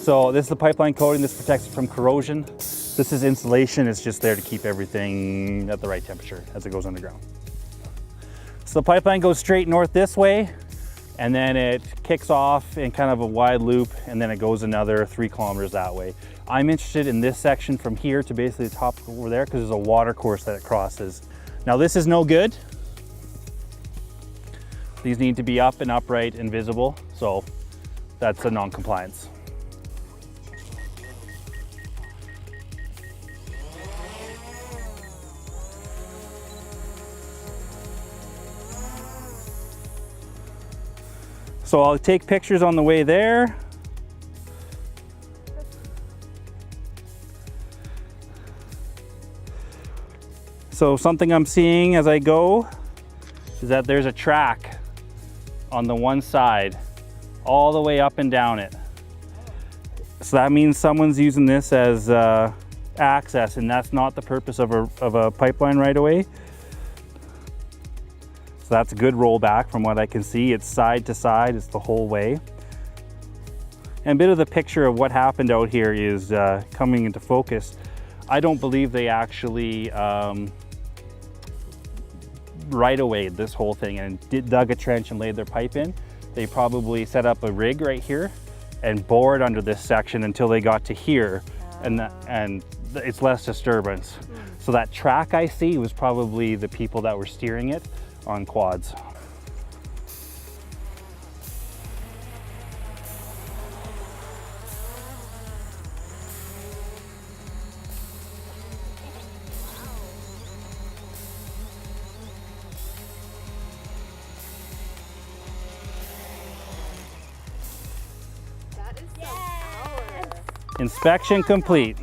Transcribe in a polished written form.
So this is the pipeline coating. This protects it from corrosion. This is insulation. It's just there to keep everything at the right temperature as it goes underground. So the pipeline goes straight north this way, and then it kicks off in kind of a wide loop, and then it goes another 3 kilometers that way. I'm interested in this section from here to basically the top over there because there's a water course that it crosses. Now this is no good. These need to be up and upright and visible, so that's a non-compliance. So I'll take pictures on the way there. So something I'm seeing as I go is that there's a track on the one side all the way up and down it. So that means someone's using this as access, and that's not the purpose of a pipeline right away. So that's a good rollback from what I can see. It's side to side, it's the whole way. And a bit of the picture of what happened out here is coming into focus. I don't believe they actually right away this whole thing and dug a trench and laid their pipe in. They probably set up a rig right here and bored under this section until they got to here, and it's less disturbance. So that track I see was probably the people that were steering it on quads. That is so power. Inspection complete.